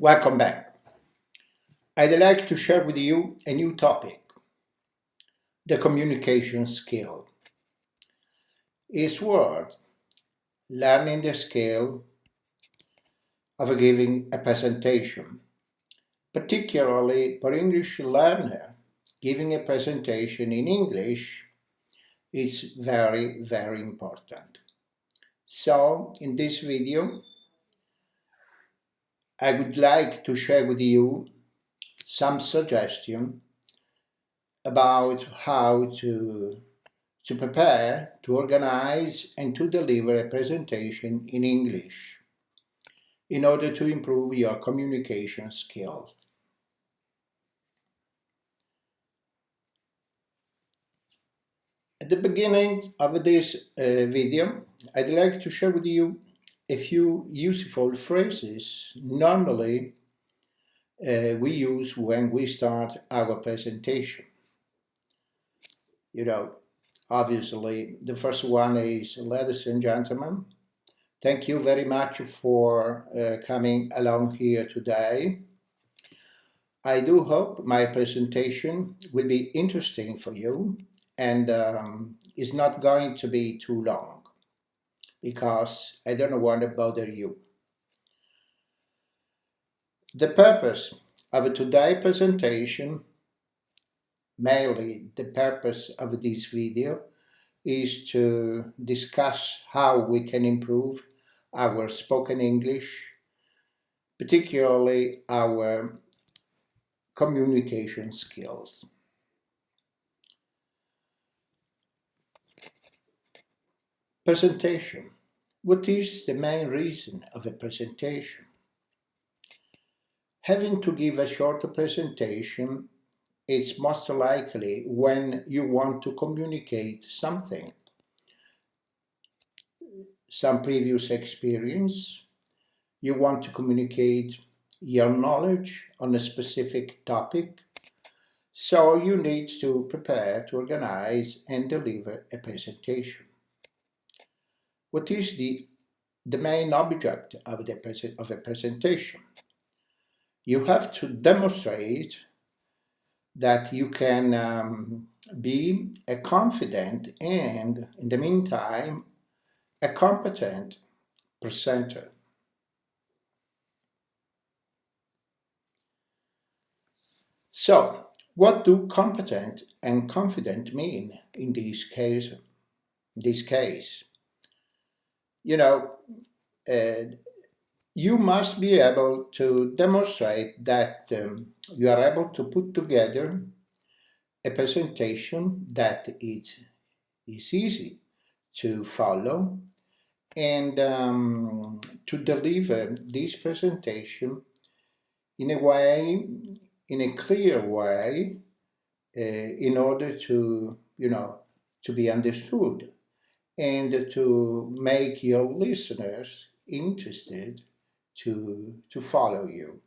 Welcome back. I'd like to share with you a new topic, the communication skill. It's worth learning the skill of giving a presentation, particularly for English learner. Giving a presentation in English is very, very important. So, in this video, I would like to share with you some suggestions about how to prepare, to organize, and to deliver a presentation in English in order to improve your communication skills. At the beginning of this video, I'd like to share with you a few useful phrases normally we use when we start our presentation. Obviously, the first one is, ladies and gentlemen, thank you very much for coming along here today. I do hope my presentation will be interesting for you and is not going to be too long because I don't want to bother you. The purpose of today's presentation, mainly the purpose of this video, is to discuss how we can improve our spoken English, particularly our communication skills. Presentation. What is the main reason of a presentation? Having to give a short presentation is most likely when you want to communicate something, some previous experience, you want to communicate your knowledge on a specific topic, so you need to prepare, to organize, and deliver a presentation. What is the main object of a presentation? You have to demonstrate that you can be a confident and, in the meantime, a competent presenter. So, what do competent and confident mean in this case? You must be able to demonstrate that you are able to put together a presentation that is easy to follow and to deliver this presentation in a clear way, in order to be understood and to make your listeners interested to follow you.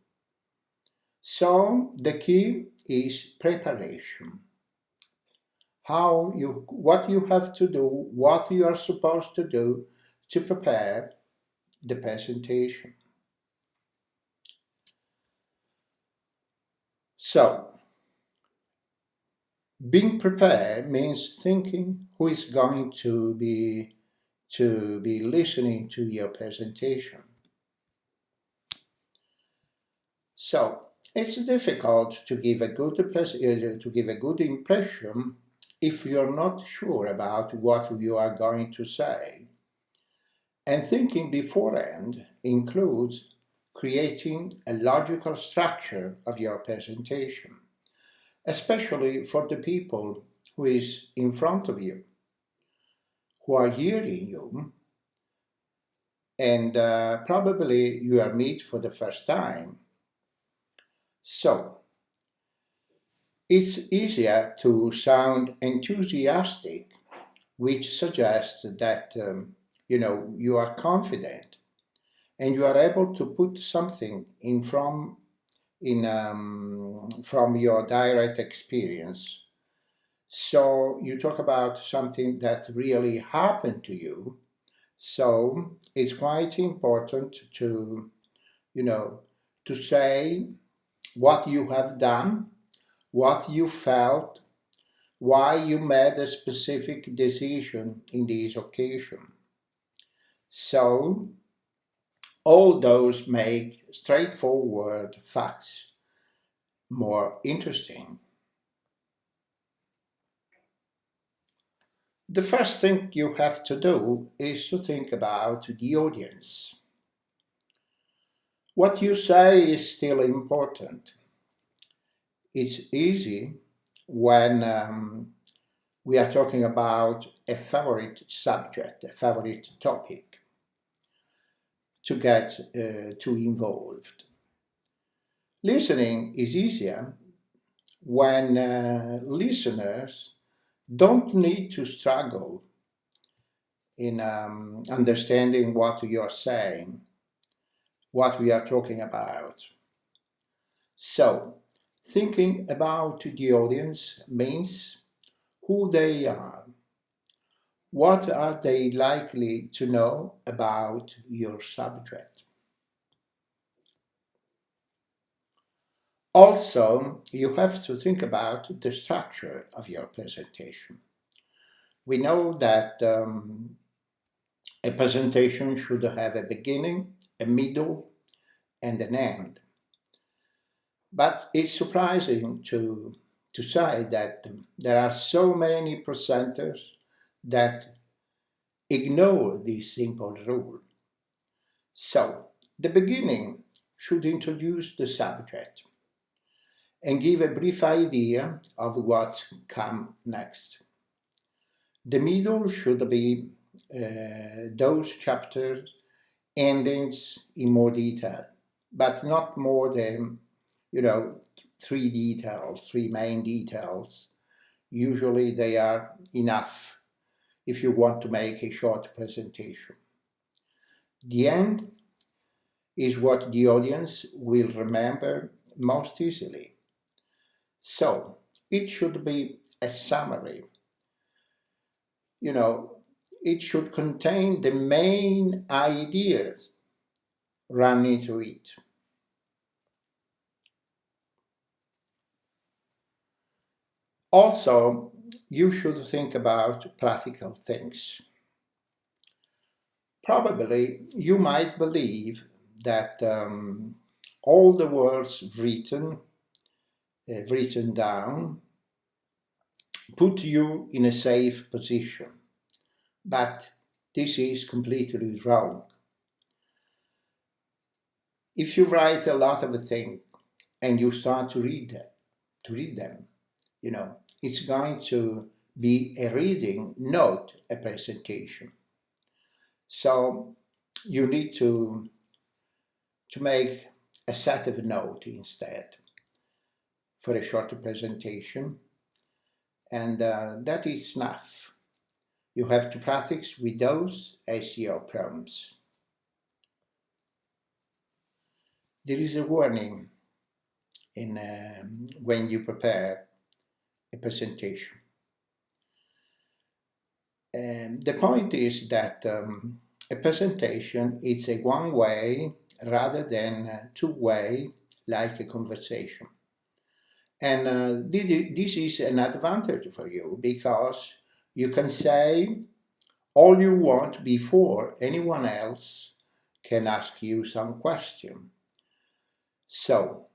So the key is preparation. What you have to do, what you are supposed to do to prepare the presentation. So, being prepared means thinking who is going to be listening to your presentation. So, it's difficult to give a good impression if you're not sure about what you are going to say. And thinking beforehand includes creating a logical structure of your presentation, especially for the people who is in front of you, who are hearing you, and probably you are meet for the first time. So, it's easier to sound enthusiastic, which suggests that you are confident and you are able to put something from your direct experience. So you talk about something that really happened to you. So it's quite important to to say what you have done, what you felt, why you made a specific decision in this occasion. So, all those make straightforward facts more interesting. The first thing you have to do is to think about the audience. What you say is still important. It's easy when we are talking about a favorite subject, a favorite topic, to get too involved. Listening is easier when listeners don't need to struggle in understanding what you're saying, what we are talking about. So, thinking about the audience means who they are. What are they likely to know about your subject? Also, you have to think about the structure of your presentation. We know that a presentation should have a beginning, a middle, and an end. But it's surprising to say that there are so many presenters that ignore this simple rule. So, the beginning should introduce the subject and give a brief idea of what's come next. The middle should be those chapters endings in more detail, but not more than, three main details. Usually they are enough if you want to make a short presentation. The end is what the audience will remember most easily. So it should be a summary. It should contain the main ideas running through it. Also, you should think about practical things. Probably you might believe that all the words written down put you in a safe position, but this is completely wrong. If you write a lot of things and you start to read them, it's going to be a reading, not a presentation. So you need to make a set of notes instead for a short presentation, and that is enough. You have to practice with those SEO prompts. There is a warning in when you prepare a presentation. And the point is that a presentation is a one-way rather than a two-way, like a conversation. And this is an advantage for you because you can say all you want before anyone else can ask you some question. So,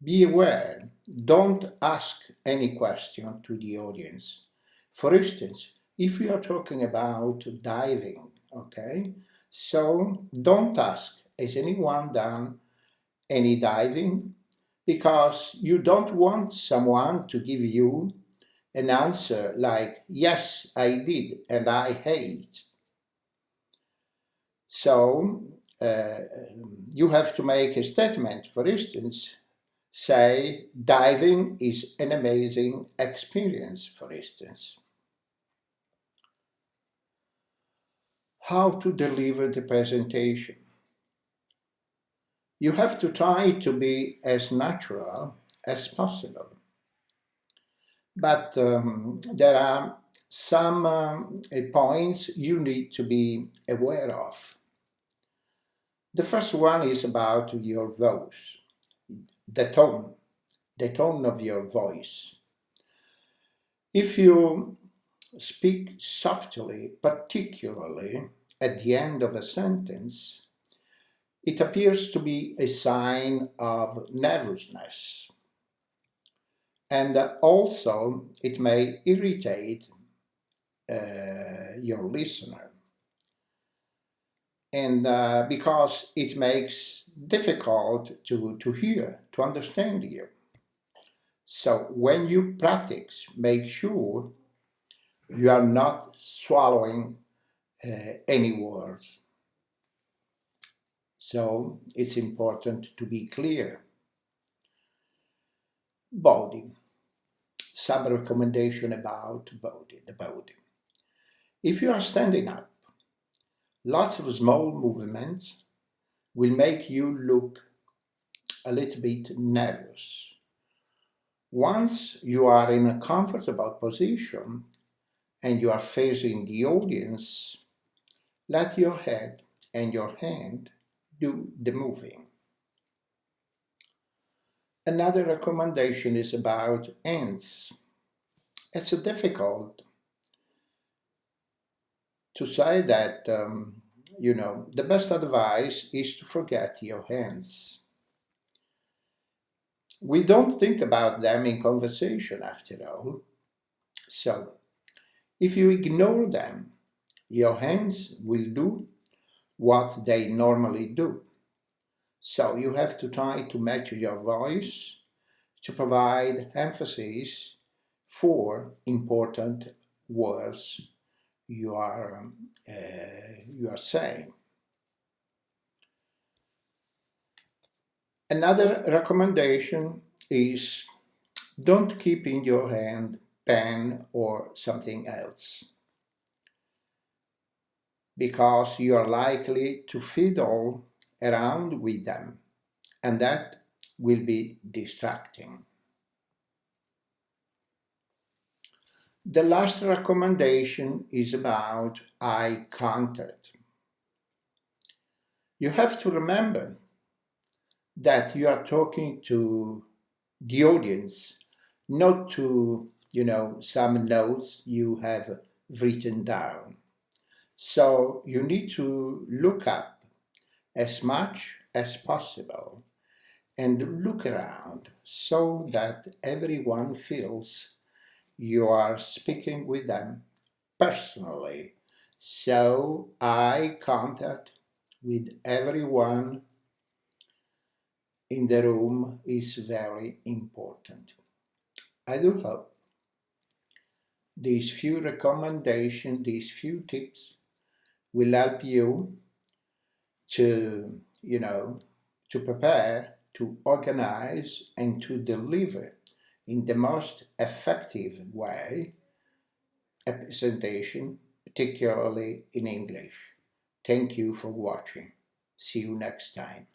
be aware, don't ask any question to the audience. For instance, if we are talking about diving, okay, so don't ask, has anyone done any diving? Because you don't want someone to give you an answer like, yes, I did, and I hate. So you have to make a statement. For instance, say, diving is an amazing experience, for instance. How to deliver the presentation? You have to try to be as natural as possible. But there are some points you need to be aware of. The first one is about your voice, the tone of your voice. If you speak softly, particularly at the end of a sentence, it appears to be a sign of nervousness. And also, it may irritate your listener. And because it makes difficult to hear, to understand you. So when you practice, make sure you are not swallowing any words. So it's important to be clear. Body. Some recommendation about the body. If you are standing up, lots of small movements will make you look a little bit nervous. Once you are in a comfortable position and you are facing the audience, let your head and your hand do the moving. Another recommendation is about hands. It's difficult to say that, the best advice is to forget your hands. We don't think about them in conversation after all. So, if you ignore them, your hands will do what they normally do. So you have to try to match your voice to provide emphasis for important words you are saying. Another recommendation is don't keep in your hand pen or something else because you are likely to fiddle around with them and that will be distracting. The last recommendation is about eye contact. You have to remember that you are talking to the audience, not to, some notes you have written down. So you need to look up as much as possible and look around so that everyone feels you are speaking with them personally. So eye contact with everyone in the room is very important. I do hope these few recommendations, these few tips will help you to, to prepare, to organize, and to deliver in the most effective way a presentation, particularly in English. Thank you for watching. See you next time.